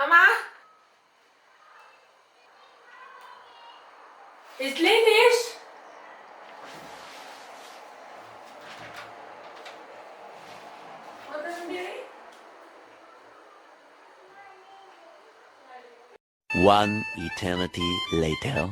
Mama? Ist Lenisch? Wat is er nu? One eternity later.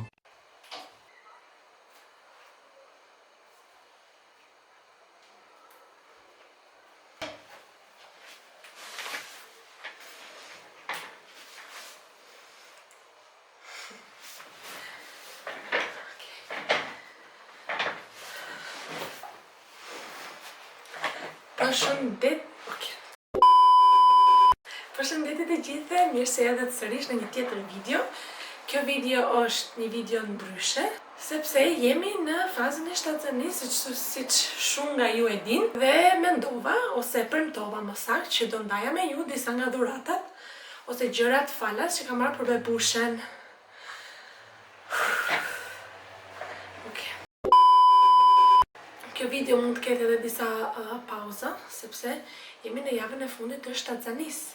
Përshëndetje të gjithë, mirë se erdhët sërish në një tjetër video. Kjo video është një video ndryshe, sepse jemi në fazën e shtatënisë, siç shumë nga ju e din, dhe mendova ose premtova më saktë që do ndaja me ju disa nga dhuratat ose gjërat falas që kam marrë për bebushen. Kjo video mund të ketë edhe disa pauza, sepse jemi në javën e fundit të shtatënisë.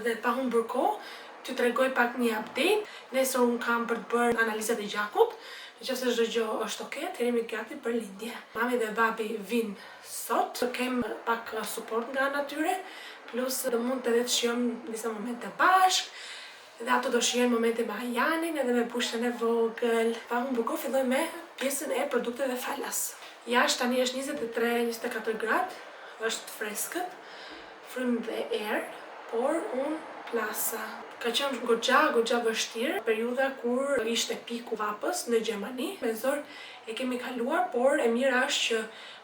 Dhe pa humbur kohë, t'ju tregoj pak një update. Nesër unë kam për të bërë analizat e gjakut. Nëse çdo gjë është okay, atëherë jemi gati për lindje. Mami dhe babi vinë sot, kem pak suport nga natyre, plus do mund të shijojmë disa momente bashkë. Dhe ato do shijojnë momente me Ajanin edhe me bushën e vogël. Pa humbur kohë, filloj me pjesën e produkteve falas. Jashtë tani është 23-24 gradë, është freskët, frym dhe erë, por unë plasa. Ka qenë goxha vështirë, periudha kur ishte piku vapës në Gjermani. Me zor e kemi kaluar, por e mira është që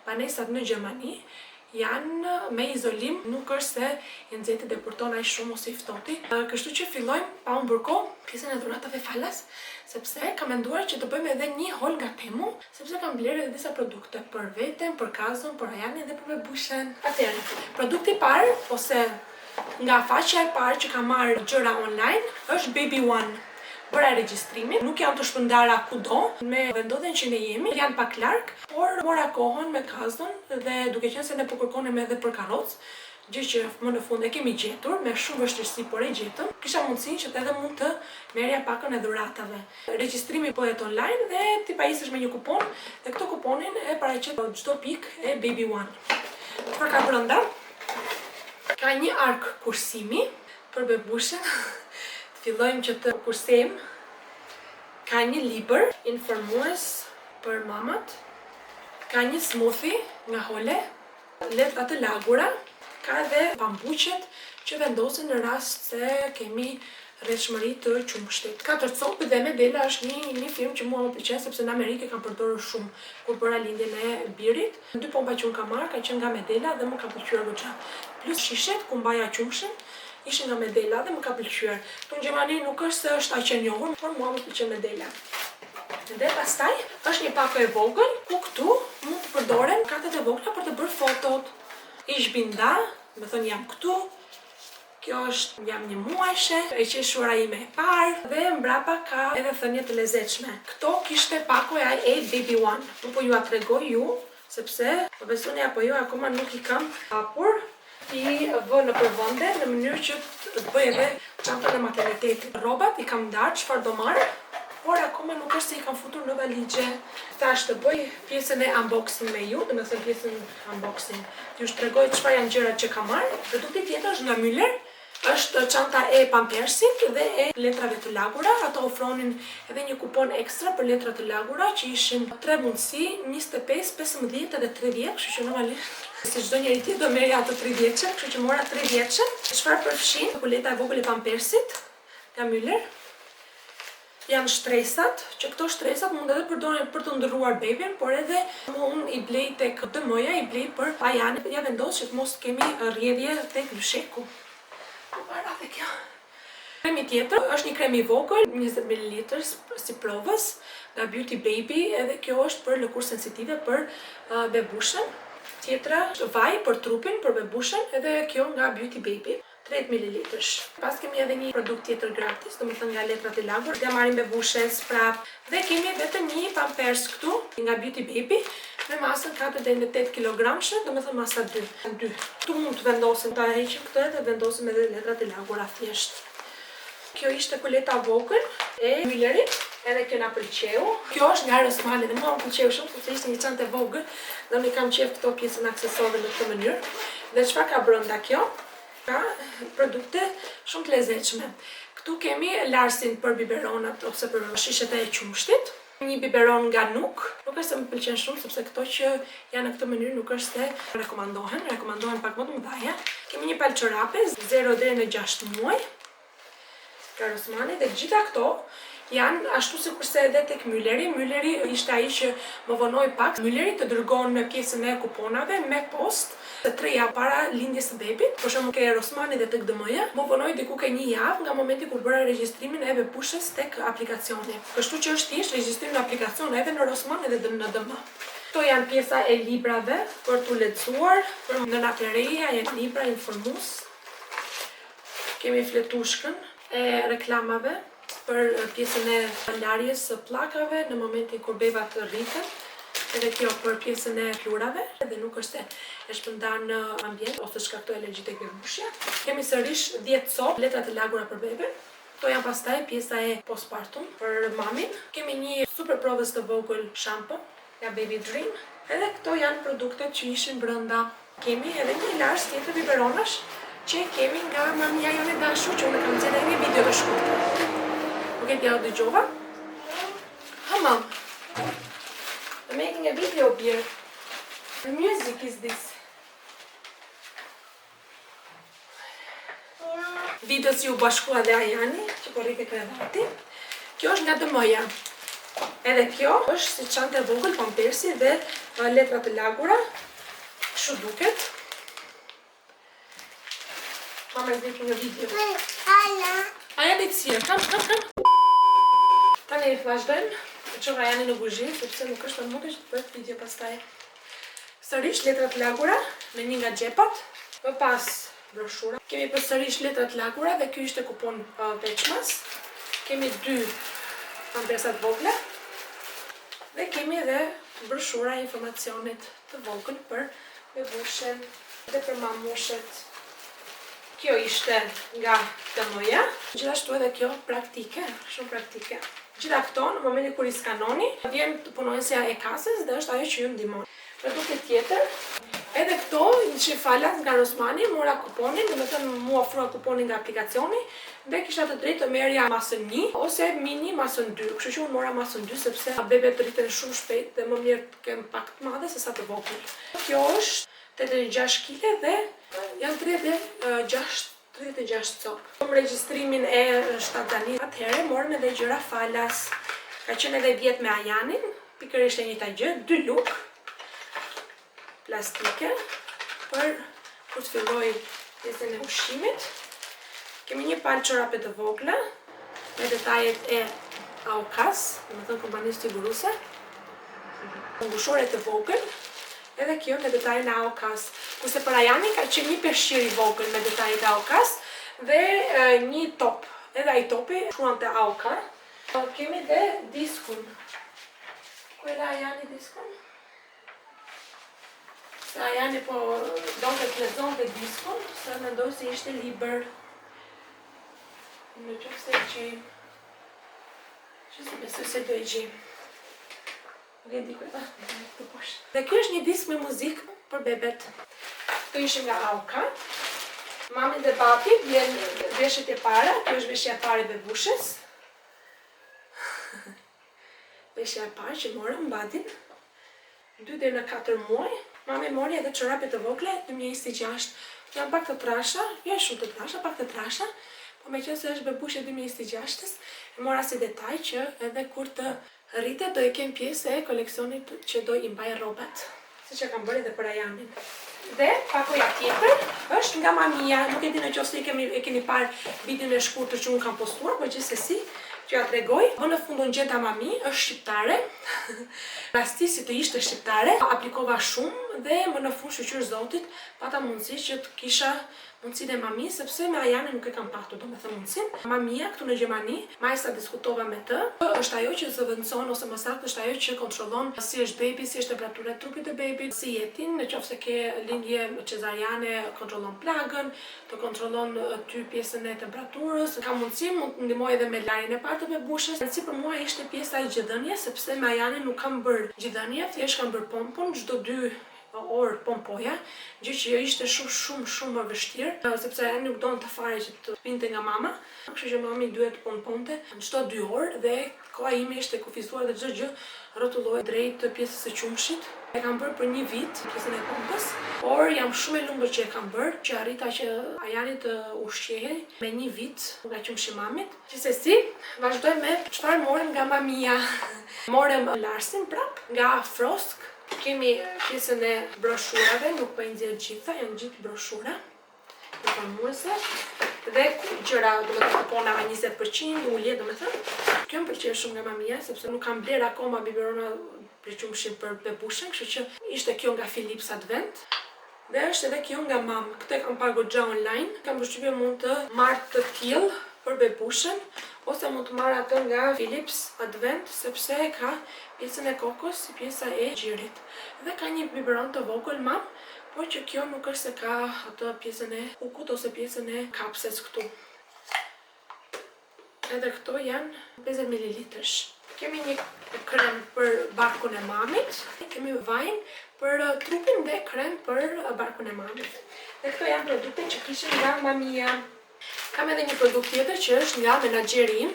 banesat në Gjermani janë me izolim, nuk është se i nxehti depurton aq shumë ose i ftohti. Kështu që fillojmë pa humbur kohë pjesën e dhuratave falas, sepse kam menduar që do bëjmë edhe një haul nga Temu, sepse kam blerë edhe disa produkte për veten, për Kazon, për Ajanin dhe për bebushen. Atëherë, produkti i parë ose nga faqja e parë që kam marrë gjëra online është Baby One. Bëra regjistrimin, nuk janë të shpërndara kudo, me vendodhen që ne jemi, janë pak larg, por mora kohën me Kazon dhe duke qenë se ne po kërkonim edhe për karrocë, gjë që më në fund e kemi gjetur, me shumë vështirësi por e gjetëm, kisha mundësinë që edhe mund të merrja pakën e dhuratave. Regjistrimi bëhet online dhe ti pajisësh me një kupon dhe këto kuponin e paraqet çdo pikë e Baby One. Çfarë ka brenda? Ka një ark kursimi për bebushen. Të fillojmë që të kursejmë. Ka një libër informues për mamat. Ka një smoothie nga Hole, letra të lagura. Ka edhe pambuqet që vendosen në rast se kemi rrethshmëri të qumshtit. 4 copë dhe Medela është një firmë që mua më pëlqen sepse në Amerikë kam përdorur shumë kur bëra lindjen e birit. 2 pompa që unë kam marrë ka qenë nga Medela dhe më ka pëlqyer goxha. Plus shishet ku mbaja qumshin ishin nga Medela dhe më ka pëlqyer. Në Gjermani nuk është se është aq e njohur, por mua më pëlqen Medela. Dhe pastaj është një pakë e vogël ku këtu mund të përdoren kartat e vogla për të bërë fotot. Ish binda, me thënë jam këtu. Kjo është jam një muajshe, e qeshura ime e parë dhe mbrapa ka edhe thënie të lezetshme. Këto kishte pakoja e Baby One. Nuk po ju a tregoj ju, sepse po besoni apo jo akoma nuk i kam hapur. I vë në përvende në mënyrë që të bëj edhe çantën e maternitetit. Rrobat i kam ndarë çfarë do marr, por akoma nuk është se i kam futur në valixhe. Tash të bëj pjesën e unboxing me ju, domethënë pjesën unboxing. Ju tregoj çfarë janë gjërat që kam marrë. Produkti tjetër është nga Müller. Është çanta e pampersit dhe e letrave të lagura. Ato ofronin edhe një kupon ekstra për letra të lagura që ishin 3 mundësi, 25, 15 edhe 30, kështu që normalisht si çdo njeri tjetër do merrja ato 30-ën, kështu që mora 30-ën. Çfarë përfshin? Kuleta e vogël e pampersit nga Müller. Janë shtresat, që këto shtresat mund edhe përdoren për të ndërruar bebin, por edhe unë i blej tek dëmoja, i blej për Ajanin. Ja vendos që të mos kemi rrjedhje tek lysheku. Para dhe kjo. Kremi tjetër është një krem i vogël, 20 ml si provës nga Beauty Baby, edhe kjo është për lëkurë sensitive për bebushen. Tjetra është vaj për trupin për bebushen, edhe kjo nga Beauty Baby, 30 ml. Pas kemi edhe një produkt tjetër gratis, domethënë nga letrat e lagur, dhe marrim bebushen, sprap, dhe kemi vetëm një pampers këtu nga Beauty Baby me masën 4.8 kg, domethënë masa 2. Tu mund të vendosim ta heqim këtë dhe vendosim edhe letrat e lagura thjesht. Kjo ishte kuleta vogël e Müllerit, edhe kjo na pëlqeu. Kjo është nga Rossmann dhe mua më pëlqeu shumë sepse ishte një çantë vogël dhe unë kam qejf këto pjesën aksesorë në këtë mënyrë. Dhe çfarë ka brenda kjo? Ka produkte shumë të lezetshme. Këtu kemi larsin për biberonat ose për shishet e qumshtit. Një biberon nga Nuk. Nuk është se më pëlqen shumë sepse këto që janë në këtë mënyrë nuk është se rekomandohen pak më të mëdha. Kemi një palë çorape 0 deri në 6 muaj. Nga Rossmann dhe gjitha këto janë ashtu sikurse edhe tek Mülleri. Mülleri ishte ai që më vonoi pak. Mülleri të dërgon me pjesën e kuponave me post të 3 javë para lindjes së bebit. Për shembull ke Rossmann dhe tek DM-ja, më vonoi diku ke 1 javë nga momenti kur bëra regjistrimin e bebushës tek aplikacioni. Kështu që është thjesht regjistrim në aplikacion edhe në Rossmann edhe në DM. Këto janë pjesa e librave për tu lexuar, për nënatereja, janë libra informues. Kemi fletushkën e reklamave për pjesën e larjes së pllakave në momentin kur bebat rriten. Edhe kjo për pjesën e klurave, edhe nuk është se e shpërndan në ambient ose shkaktoi alergji tek bebushja. Kemi sërish 10 copë letra të lagura për beben. Këto janë pastaj pjesa e postpartum për mamin. Kemi një super provës të vogël shampo nga Baby Dream. Edhe këto janë produktet që ishin brenda. Kemi edhe një lars tjetër biberonash që kemi nga mamia jone dashur që unë kam nxjerrë një video të shkurtër. Nuk e di ajo dëgjova. Mam. I'm making a video here. The music is this. Video si u bashkua dhe Ajani, që po rrite krevati. Kjo është nga DM-ja. Edhe kjo është si çantë e vogël pampersi dhe letra të lagura. Kështu duket. Mama is making a video. Aja it's here. Come. Tani vazhdojmë. Qova janë në guzhi, sepse nuk është për mundë që të bëhet video pastaj. Sërish letrat lagura me një nga xhepat, më pas broshura. Kemi për sërish letrat lagura dhe ky ishte kupon veçmas. Kemi 2 pampersat vogla dhe kemi edhe broshura e informacionit të vogël për bebushën dhe për mamushët. Kjo ishte nga DM-ja. Gjithashtu edhe kjo praktike, shumë praktike. Gjitha këto, në momentin kur i skanoni, vjen punonjësja e kasës dhe është ajo që ju ndihmon. Produkte tjetër, edhe këto që falas nga Rossmanni, mora kuponin, domethënë mu ofrua kuponin nga aplikacioni dhe kisha të drejtë të merrja masën 1 ose mini masën 2. Kështu që unë mora masën 2 sepse bebet rriten shumë shpejt dhe më mirë të kem pak të madhe se sa të vogël. Kjo është 86 kg dhe janë 36 copë. Kom regjistrimin e shtatzanisë atëherë morëm edhe gjëra falas. Ka qenë edhe vjet me Ajanin, pikërisht e njëjta gjë, 2 luk plastike për kur të filloj pjesën e ushqimit. Kemi një palë çorape të vogla me detajet e AOK-s, domethënë kompanisë siguruse. Ngushore të vogël. Edhe kjo me detajet e AOK-s. Kurse për Ajanin ka qenë një peshqir i vogël me detajet e AOK-s dhe një top. Edhe ai topi shkruan te AOK. Kemi dhe diskun. Ku e la Ajani diskun? Se Ajani po donte të lexonte diskun, se mendoj se ishte libër. Në qoftë se e gjejmë. Besoj se do e gjejmë. Dhe kjo është një disk me muzikë për bebet. Këto ishim nga AOK. Mami dhe papi vjen veshjet e para. Kjo është veshja e parë e bebushës. Veshja e parë që morëm mbadin 2 deri në 4 muaj. Mami mori edhe çorape të vogla 2026. Janë pak të trasha, jo shumë të trasha, pak të trasha. Po meqense është bebushja 2026-s, e mora si detaj që edhe kur të rritet do e kem pjesë e koleksionit që do i mbaj rrobat, siç e kam bërë edhe për Ajanin. Dhe pakoja tjetër është nga mamia, nuk e di nëse e keni parë videon e shkurtër që unë kam postuar, por gjithsesi që ja tregoj. Më në fund unë gjeta mami, është shqiptare. Rastisi të ishte shqiptare, aplikova shumë dhe më në fund shqyr Zotit pata mundësi që të kisha mundësinë e mami, sepse me Ajanin nuk e kam patur, domethënë mundësinë. Mamia këtu në Gjermani, majsa diskutova me të, është ajo që zëvendëson ose më saktë është ajo që kontrollon si është bebi, si është temperatura e trupit të bebit, si jetin, nëse ke lindje cezariane, kontrollon kontrollon plagën, të kontrollon ty pjesën e temperaturës. Ka mundësi mund të ndihmoj edhe me larjen e parë të bebushës. Si për mua ishte pjesa e gjithëdhënies, sepse me Ajanin nuk kam bërë gjithëdhënie, thjesht kam bërë pompon çdo 2 orë pompoja, gjë që ishte shumë më vështirë, sepse Ajani nuk donte fare që të pinte nga mama, kështu që mami duhet pomponte çdo 2 orë dhe koha ime ishte kufizuar dhe çdo gjë rrotulloi drejt pjesës së qumshit. E kam bërë për 1 vit pjesën e pompës, por jam shumë e lumtur që e kam bërë, që arrita që Ajani të ushqehej me 1 vit nga qumshi mamit. Gjithsesi, vazhdoj me çfarë morëm nga mamia. Morëm larsin prap nga Frosk. Kemi pjesën e broshurave, nuk po i nxjerr gjitha, janë gjithë broshura informuese dhe gjëra, domethënë kuponave 20%, ulje domethënë. Kjo më pëlqen shumë nga mamia, sepse nuk kam bler akoma biberona për qumshin për bebushën, kështu që ishte kjo nga Philips Advent. Dhe është edhe kjo nga mam. Këtë kam parë goxha online. Kam përshtypjen mund të marr të tillë për bebushën, ose mund të marr atë nga Philips Advent, sepse ka pjesën e kokos si pjesa e gjirit. Dhe ka një biberon të vogël mam, por që kjo nuk është se ka atë pjesën e kukut ose pjesën e kapses këtu. Edhe këto janë 50 ml. Kemi një krem për barkun e mamit, kemi vajin për trupin dhe krem për barkun e mamit. Dhe këto janë produkte që kishin nga mamia. Kam edhe një produkt tjetër që është nga menaxheri im,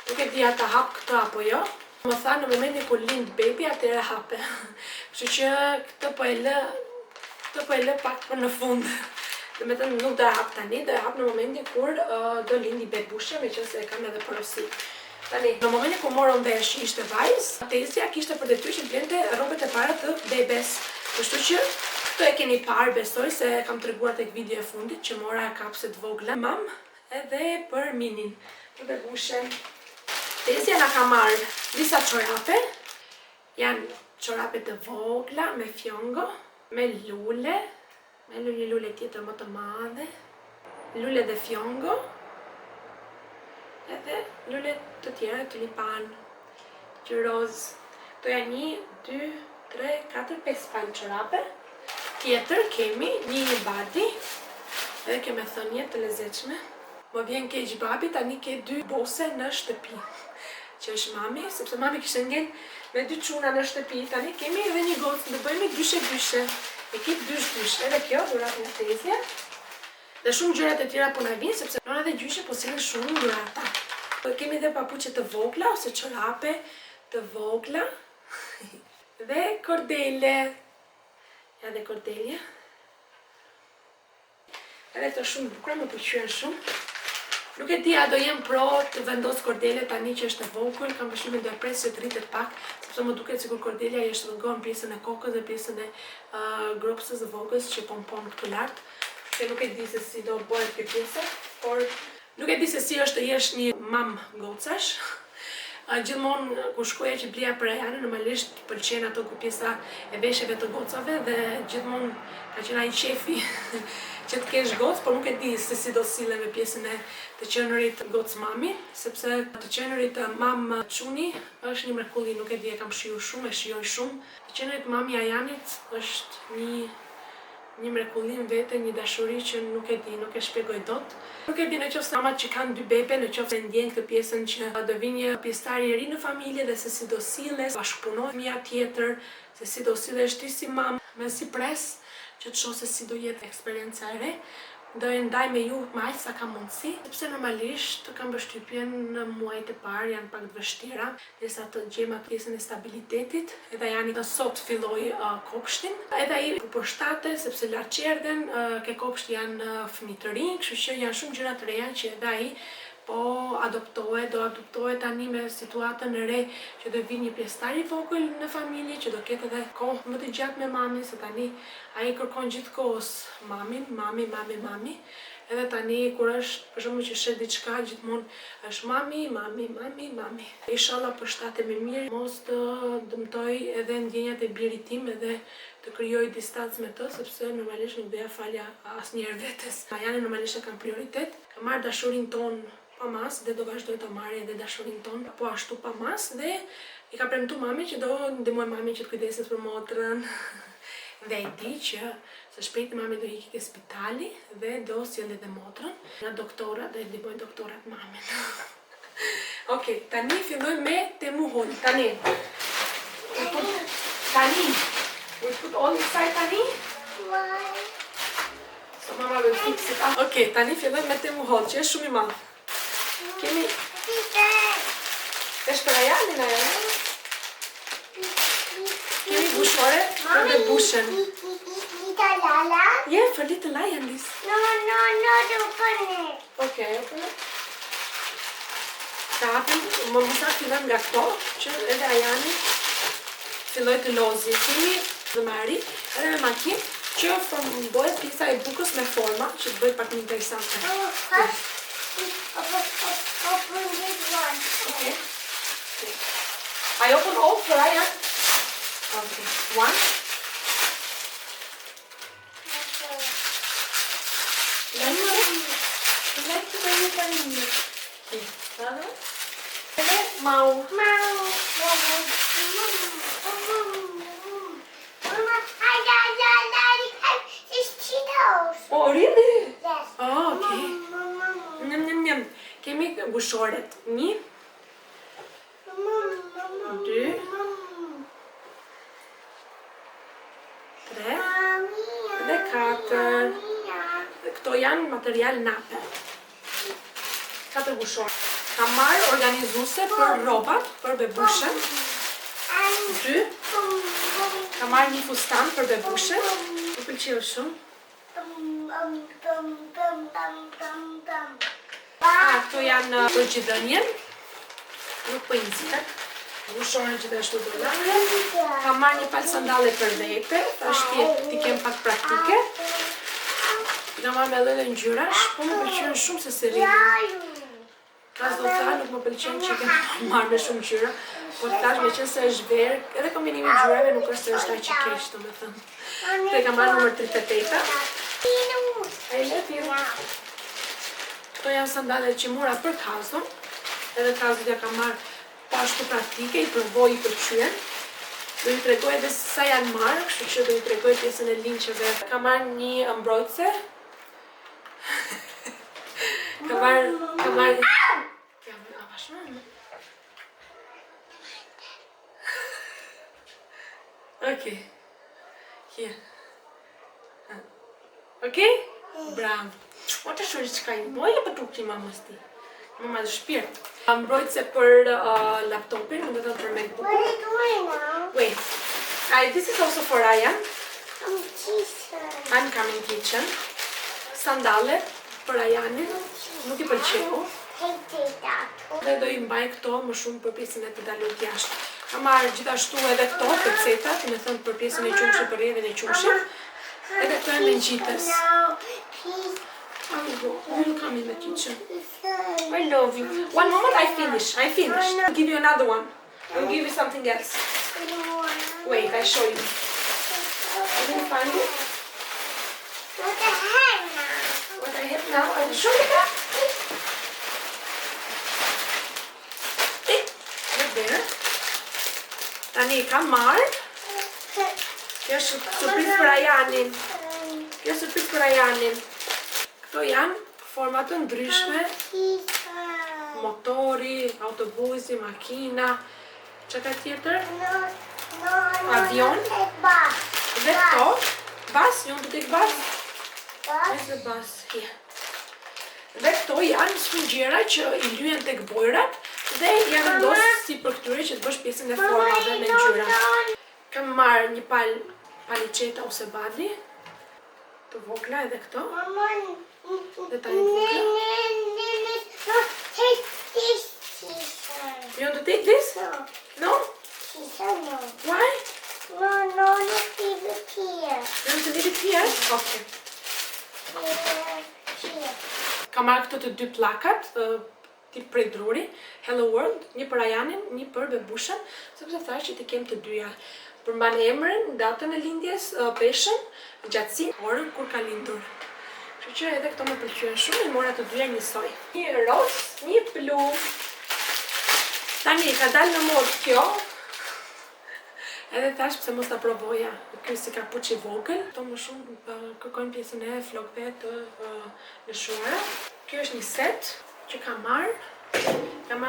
nuk e di a ta hap këtë apo jo. Më tha në momentin kur lind bebi atëherë hape. Kështu që këtë po e lë pak për në fund. Domethënë nuk do e hap tani, do e hap në momentin kur do lindi bebusha, meqense e kam edhe porosi. Tani, në momentin kur morëm vesh ishte vajzë, Tezja kishte për detyrë që blente rrobat e para të bebes. Kështu që këto e keni parë, besoj se kam treguar tek video e fundit që mora kapset vogla mam edhe për minin, për bebushën. Tezja na ka marrë disa çorape, janë çorape të vogla me fjongo, me lule një lule tjetër më të madhe, lule dhe fjongo, edhe lule të tjera, tulipan, që roz. Këto janë 1, 2, 3, 4, 5 palë çorape. Tjetër kemi një badi, edhe keme thënie të lezetshme. Më vjen keq babi, tani ke 2 bose në shtëpi, që është mami, sepse mami kishte ngel me 2 çuna në shtëpi, tani kemi edhe një gocë, do bëjmë dyshe, ekip dysh, edhe kjo dhurat nga Tezja. Dhe shumë gjërat e tjera po na vinë, sepse nona dhe gjyshe po sillen shumë dhurata. Kemi edhe papuçe të vogla ose çorape të vogla dhe kordele. Ja dhe kordelja. Edhe të shumë bukura, më pëlqyen shumë. Nuk e di a do jem pro të vendos kordele tani që është e vogël, kam përshtypjen do e pres që të rritet pak, sepse më duket sikur kordelja i shtrëngon pjesën e kokës dhe pjesën e gropsës së vogës që pompon këtu lart. Që nuk e di se si do bëhet kjo pjesë, por nuk e di se si është të jesh një mam gocash. Gjithmonë kur shkoja që blija për Ajanin, normalisht pëlqen ato ku pjesa e veshjeve të gocave dhe gjithmonë ka qenë ai qefi që të kesh gocë, por nuk e di se si do sillen me pjesën e të qenurit gocë mami, sepse të qenurit mam çuni është një mrekulli, nuk e di, e kam shijuar shumë, e shijoj shumë. Të qenurit mami Ajanit është një mrekullim vete, një dashuri që nuk e di, nuk e shpjegoj dot. Nuk e di nëse mamat që kanë 2 bebe, nëse ndjejnë këtë pjesën që do vinë një pjesëtar i ri në familje dhe se si do silles, bashkëpunohet fëmia tjetër, se si do sillesh ti si mam, me si pres që të shoh se si do jetë eksperjenca e re. Do e ndaj me ju më aq sa ka mundësi, sepse normalisht kam përshtypjen në muajt e parë janë pak të vështira, derisa të gjejmë atë pjesën e stabilitetit. Edhe Ajani sot filloi kopshtin, edhe ai u përshtate sepse lart qerdhen, ke kopsht janë fëmijë të rinj, kështu që janë shumë gjëra të reja që edhe ai po do adoptohet tani me situatën e re që do vi një pjesëtar i vogël në familje, që do ketë edhe kohë më të gjatë me mamin, se tani ai kërkon gjithkohës mamin, mami. Edhe tani kur është për shembull që shet diçka, gjithmonë është mami. Inshallah përshtatemi mirë, mos të dëmtoj edhe ndjenjat e birit tim edhe të krijoj distancë me të, sepse normalisht nuk doja falja asnjëherë vetes. Ajani normalisht e kam prioritet, kam marrë dashurinë tonë pa mas dhe do vazhdoj të marrë edhe dashurinë tonë po ashtu pa mas, dhe i ka premtuar mami që do ndihmoj mamin që të kujdeset për motrën. Dhe e di që Se shpejt mami do hiki ke spitali dhe do sjellë edhe motrën. Nga doktora dhe ndihmojnë doktorat mamin. Okej, tani filloj me temuhol. Tani. We put all inside tani? Why? So mama will fix it up. Okej, tani filloj me temuhol, që është shumë i madh. Kemi... Është për Ajanin, Kemi bushore për bebushën. Little Lala? Yeah, for little lion this. No, don't open it. Okay, open it. Ta hapim, më mësa fillon nga këto, që edhe Ajani filloj të lozi. Kemi dhe Mari, edhe me makinë, që bëhet pizza e bukës me forma, që të bëhet pak një interesante. Open this one. Okay. I open all for Ayan. Okay, one. Mau. Mama, Daddy, it's Cheetos. Oh, really? Yes. Oh, okay. Mama. Njëm. Kemi bushoret. Një, dy, tre, dhe katër. Dhe këto janë material nape. 4 bushore. Kam marrë organizuse për robat, për bebushën. 2. Kam marrë një fustan për bebushën. Më pëlqeu shumë. Këto janë për gjithënjen. Nuk për inzirë. Bushore gjithashtu do lanë. Kam marrë një palë sandale për vete. Ashtë t'i kem pak praktike. Nga marrë me lële ngjyrash, po më pëlqen shumë se se rrinë. Kas do tha, nuk më pëlqen që kem marrë me shumë ngjyra, po tash me qenë se është verë, edhe kombinimi ngjyrave nuk është se është aq i keq, domethënë. Te kam marrë numër 38. I love you. Këto janë sandalet që mora për kazon, edhe kazot ja kam marrë pashtu praktike, i provoj, i pëlqyen. Do ju tregoj edhe sa janë marrë, kështu që do ju tregoj pjesën e linqeve. Kam marrë një mbrojtëse. Kam marrë... Okay. Here. Okay? Bravo. O të shuri që ka i moje për tukë që i mamës ti. Mama dhe shpirë. Mbrojtëse për laptopin, më të për MacBook. What are you doing now? Wait. This is also for Ayan. Teacher. I'm coming kitchen. Sandale për Ayanin. Nuk i pëlqeu. Dhe do i mbaj këto më shumë për pjesën e të dalot jashtë. Kam marrë gjithashtu edhe këto pecetat, me thënë për pjesën e qumshit, për rrjedhjen e qumshit. Edhe këto janë mengjitës. I'll come in the kitchen. I love you. One moment, I finished. I'll give you another one. I'll give you something else. Wait, I show you. You didn't find it? What the heck now? What I have now, I will show you that. Look there. Tani kam marrë. Kjo është surprizë për Ayanin. Këto janë forma të ndryshme. Motori, autobusi, makina. Çka ka tjetër? Avion. Dhe këto. Bas, you want to take bus? Where's the bus? Here. Dhe këto janë sfungjera që i lyen tek bojrat dhe janë vendosur si për këtyre që të bësh pjesën e formave me ngjyra. Kam marrë një paliceta ose badi të vogla edhe këto. Dhe tani të vogla. You want to take this? No? Why? No, leave it here. You want to leave it here? Okay. Here. Kam marrë këto të dy plakat, tip prej druri, Hello World, një për Ayanin, një për bebushën, sepse thash që të kem të dyja. Përmban emrin, datën e lindjes, peshën, gjatësinë, orën kur ka lindur. Kështu që edhe këto më pëlqyen shumë, i mora të dyja njësoj. Një roz, një blu. Tani ka dalë në mod kjo. Edhe thash pse mos ta provoja. Ky si kapuç I vogël, to më shumë kërkojnë pjesën e flokëve të lëshuara. Kjo është një set që kam marr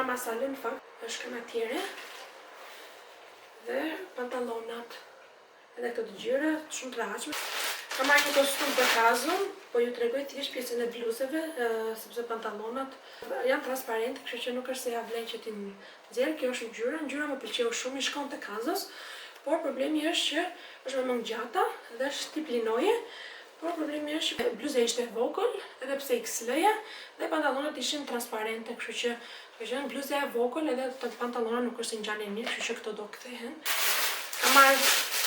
masalën në fakt, është kanatiere dhe pantallonat. Edhe këto të gjyra shumë të rehatshme. Kam marrë një kostum për kazun, po ju tregoj thjesht pjesën e bluzeve, sepse pantallonat janë transparente, kështu që nuk është se ja vlen që ti nxjerr. Kjo është ngjyra më pëlqeu shumë, I shkon te kazos, por problemi është që është më gjata dhe është tip linoje, por problemi është që bluza ishte e vogël, edhe pse XL-ja, dhe pantallonat ishin transparente, kështu që është një bluzë e vogël edhe të pantallona nuk është ngjanë mirë, kështu që këto do kthehen. Kam marrë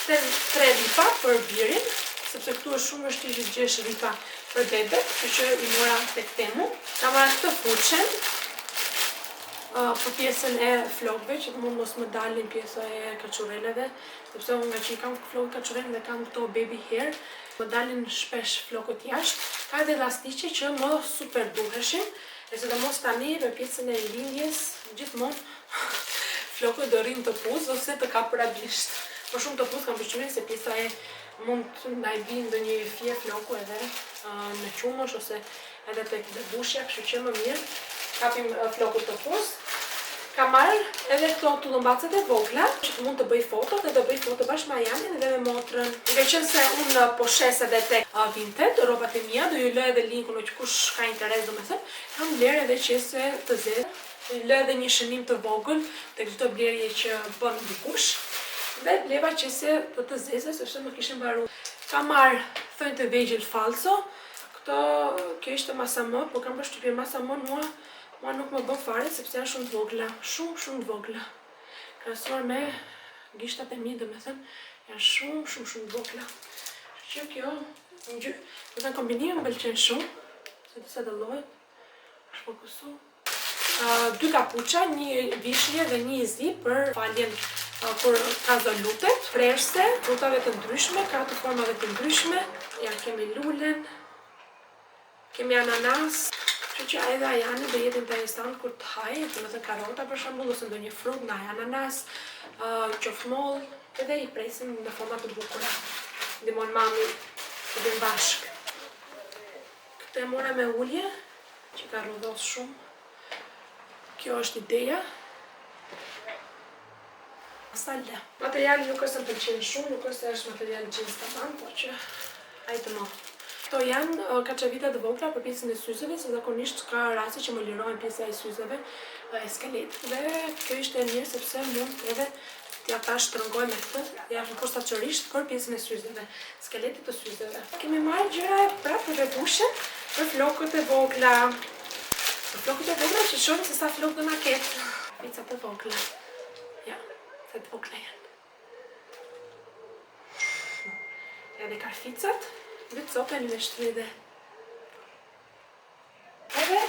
3 ripa për birin, sepse këtu është shumë vështirë që gjesh ripa për bebet, kështu që I mora tek Temu. Kam marrë këtë fuçen për pjesën e flokëve, që mund mos më dalin pjesa e kaçureleve, sepse unë nga që I kam flokë kaçurele dhe kam këto baby hair, më dalin shpesh flokët jashtë. Ka edhe elastiqe që më super duheshin, e sidomos tani me pjesën e lindjes, gjithmonë flokët do rrinë të puzë ose të kapurabisht. Por shumë të puzë kam përshtypjen se pjesa e mund të na I vinë ndonjë fije floku edhe në qumësh ose edhe tek bushja, kështu që më mirë kapim flokut të puzë. Kam marrë edhe këto tullumbacat e vogla, që mund të bëj foto dhe do bëj foto bashkë me Ajanin edhe me motrën. Duke qenë se unë po shes edhe tek Vinted, rrobat e mia, do ju lë edhe linkun që kush ka interes domethënë, kam bler edhe qese të zezë. Do ju lë edhe një shënim të vogël tek çdo blerje që bën dikush. Dhe bleva qese të zeze, sepse më kishin mbaruar. Kam marrë thonjë të vegjël falso. Kjo ishte masamo, po kam përshtypjen masamo mua nuk më bën fare sepse janë shumë të vogla, shumë të vogla. Krahasuar me gishtat e mi, domethënë, janë shumë të vogla. Që kjo ngjyrë, kombinimi më pëlqen shumë, se disa të llojet. Është fokusu. 2 kapuça, një vishnje dhe një zi për faljen për kazolutet, prerse, frutave të ndryshme, ka të formave të ndryshme. Ja, kemi lulen, kemi ananas, kështu që edhe Ajani do jetë interesant kur të hajë, domethënë karota për shembull, ose ndonjë frut, ndaj ananas, qofmoll, edhe I presim në forma të bukura. Ndihmon mami të bëjmë bashkë. Këtë e mora me ulje, që ka rrodhos shumë. Kjo është ideja. Masale. Materiali nuk është më pëlqen shumë, nuk është se është material jeans tamam, por që ai të mohë. Këto janë kaçavita të vogla për pjesën e syzeve, se zakonisht ka raste që më lirohen pjesa e syzeve e skeletit. Dhe kjo ishte mirë sepse mund edhe t'ja ta shtrëngoj me këtë, ja posaçërisht për pjesën e syzeve, skeletit të syzeve. Kemi marrë gjëra prapë për bushën, për flokët e vogla. Për flokët e vogla që shohim se sa flokë do na ketë. Picat e vogla. Ja, sa të vogla janë. Edhe karficat, dhe copën me shtrydhe. Edhe,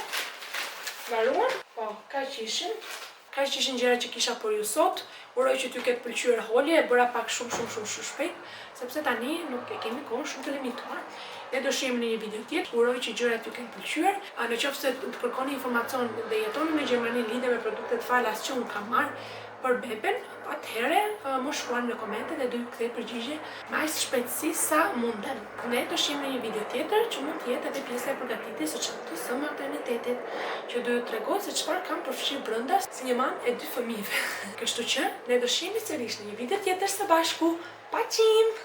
varuan, po, kaq ishin gjëra që kisha për ju sot. Uroj që t'ju ketë pëlqyer holje, e bëra pak shumë shpejt, sepse tani nuk e kemi kohë shumë të limituar. Ne do shihemi në një video tjetër. Uroj që gjërat t'ju kenë pëlqyer. Në qoftë se të kërkoni informacion dhe jetoni në Gjermani lidhe me produktet falas që unë kam marrë për beben, atëherë më shkruani në komente dhe do ju kthej përgjigje me aq shpejtësi sa mundem. Ne do shihemi në një video tjetër që mund të jetë edhe pjesa e përgatitjes së çantës së maternitetit, që do ju tregoj se çfarë kam përfshirë brenda si një mam e 2 fëmijëve. Kështu që ne do shihemi sërish në një video tjetër së bashku. Paqim!